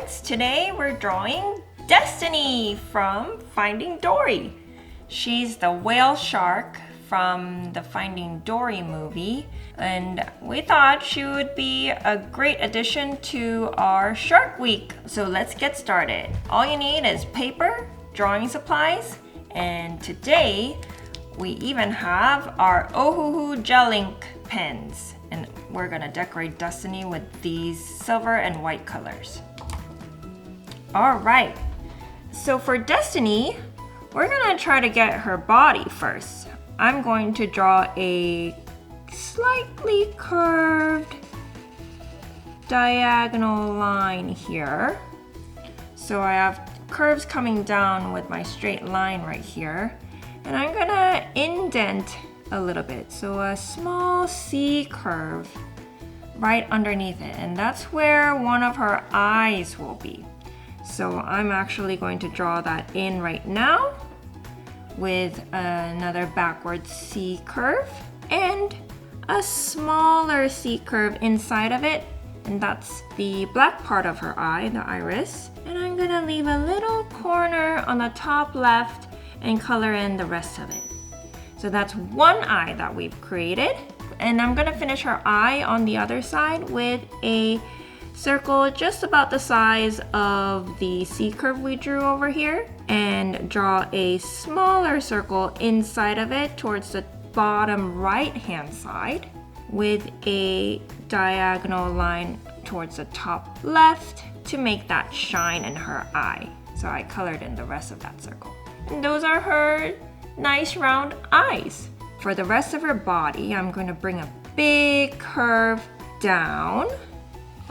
friends! Today we're drawing Destiny from Finding Dory. She's the whale shark from the Finding Dory movie, and we thought she would be a great addition to our Shark Week. So let's get started. All you need is paper, drawing supplies, and today we even have our Ohuhu gel ink pens. And we're gonna decorate Destiny with these silver and white colors. All right, so for Destiny, we're gonna try to get her body first. I'm going to draw a slightly curved diagonal line here. So I have curves coming down with my straight line right here. And I'm gonna indent a little bit, so a small C curve right underneath it, and that's where one of her eyes will be. So I'm actually going to draw that in right now with another backward C curve and a smaller C curve inside of it, and that's the black part of her eye, the iris. And I'm gonna leave a little corner on the top left and color in the rest of it. So that's one eye that we've created. And I'm gonna finish her eye on the other side with a circle just about the size of the C curve we drew over here, and draw a smaller circle inside of it towards the bottom right hand side with a diagonal line towards the top left to make that shine in her eye. So I colored in the rest of that circle. And those are her nice round eyes. For the rest of her body, I'm going to bring a big curve down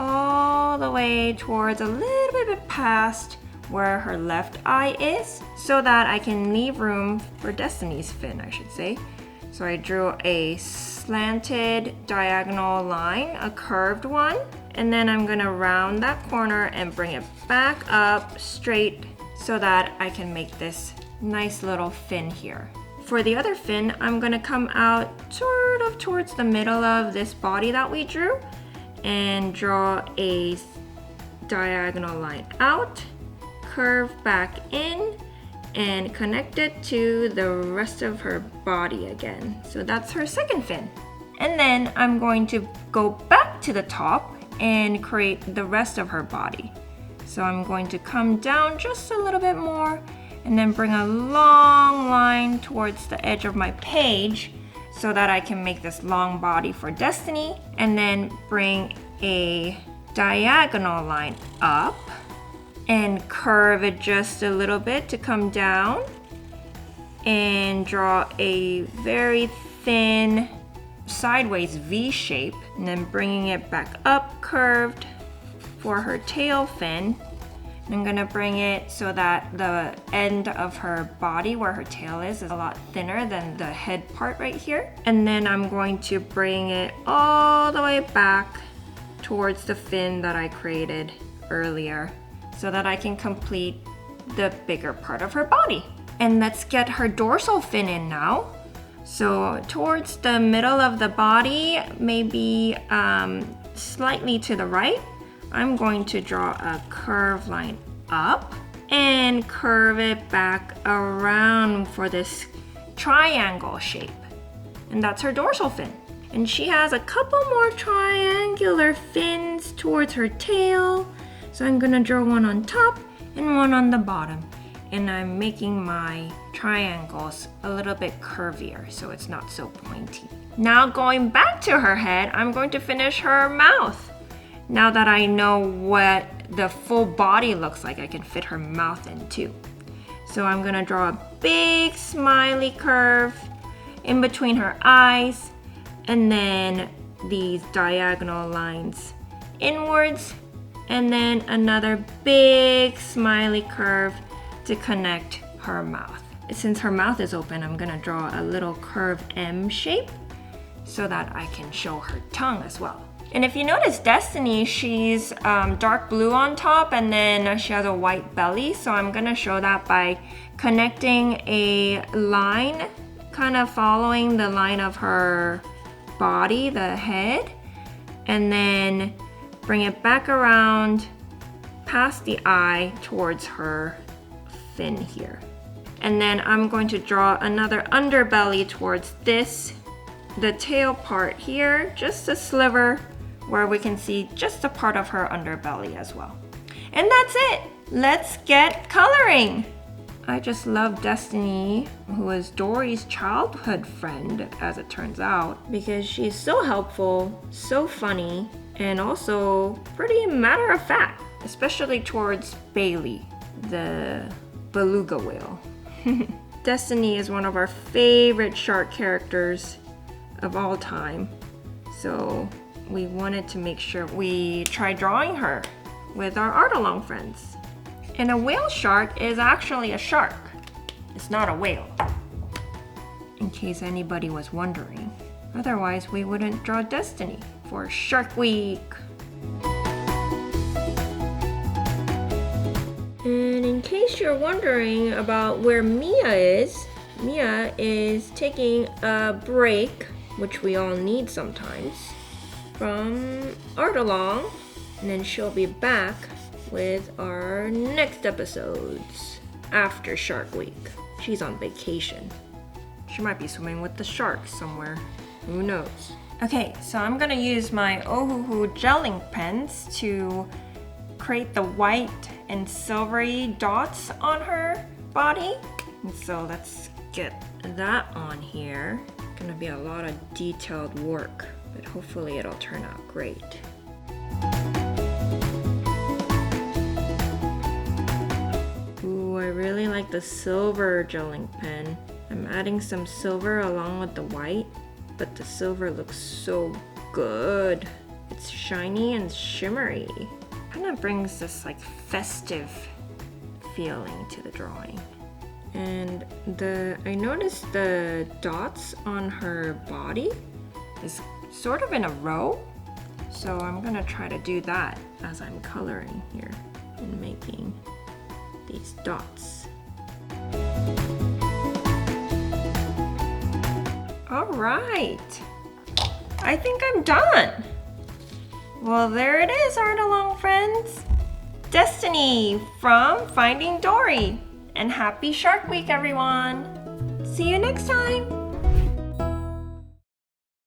all the way towards a little bit past where her left eye is, so that I can leave room for Destiny's fin, I should say. So I drew a slanted diagonal line, a curved one, and then I'm going to round that corner and bring it back up straight so that I can make this nice little fin here. For the other fin, I'm gonna come out sort of towards the middle of this body that we drew and draw a diagonal line out, curve back in, and connect it to the rest of her body again. So that's her second fin. And then I'm going to go back to the top and create the rest of her body. So I'm going to come down just a little bit more and then bring a long line towards the edge of my page so that I can make this long body for Destiny, and then bring a diagonal line up and curve it just a little bit to come down and draw a very thin sideways V shape, and then bringing it back up curved for her tail fin. I'm gonna bring it so that the end of her body, where her tail is a lot thinner than the head part right here. And then I'm going to bring it all the way back towards the fin that I created earlier so that I can complete the bigger part of her body. And let's get her dorsal fin in now. So towards the middle of the body, maybe slightly to the right, I'm going to draw a curved line up and curve it back around for this triangle shape. And that's her dorsal fin. And she has a couple more triangular fins towards her tail. So I'm gonna draw one on top and one on the bottom. And I'm making my triangles a little bit curvier so it's not so pointy. Now going back to her head, I'm going to finish her mouth. Now that I know what the full body looks like, I can fit her mouth in too. So I'm gonna draw a big smiley curve in between her eyes, and then these diagonal lines inwards, and then another big smiley curve to connect her mouth. Since her mouth is open, I'm gonna draw a little curved M shape so that I can show her tongue as well. And if you notice Destiny, she's dark blue on top, and then she has a white belly. So I'm gonna show that by connecting a line, kind of following the line of her body, the head, and then bring it back around past the eye towards her fin here. And then I'm going to draw another underbelly towards the tail part here, just a sliver where we can see just a part of her underbelly as well. And that's it. Let's get coloring. I just love Destiny, who is Dory's childhood friend, as it turns out, because she's so helpful, so funny, and also pretty matter of fact, especially towards Bailey, the beluga whale. Destiny is one of our favorite shark characters of all time, so we wanted to make sure we try drawing her with our art along friends. And a whale shark is actually a shark. It's not a whale, in case anybody was wondering. Otherwise, we wouldn't draw Destiny for Shark Week. And in case you're wondering about where Mia is taking a break, which we all need sometimes, from art along, and then she'll be back with our next episodes after Shark Week. She's on vacation. She might be swimming with the sharks somewhere. Who knows? Okay, so I'm gonna use my Ohuhu gelling pens to create the white and silvery dots on her body. And so let's get that on here. Gonna be a lot of detailed work, but hopefully it'll turn out great. I really like the silver gelling pen. I'm adding some silver along with the white, but the silver looks so good. It's shiny and shimmery. Kind of brings this like festive feeling to the drawing. And I noticed the dots on her body is sort of in a row. So I'm gonna try to do that as I'm coloring here and making these dots. All right, I think I'm done. Well, there it is, art along friends. Destiny from Finding Dory. And happy Shark Week, everyone. See you next time.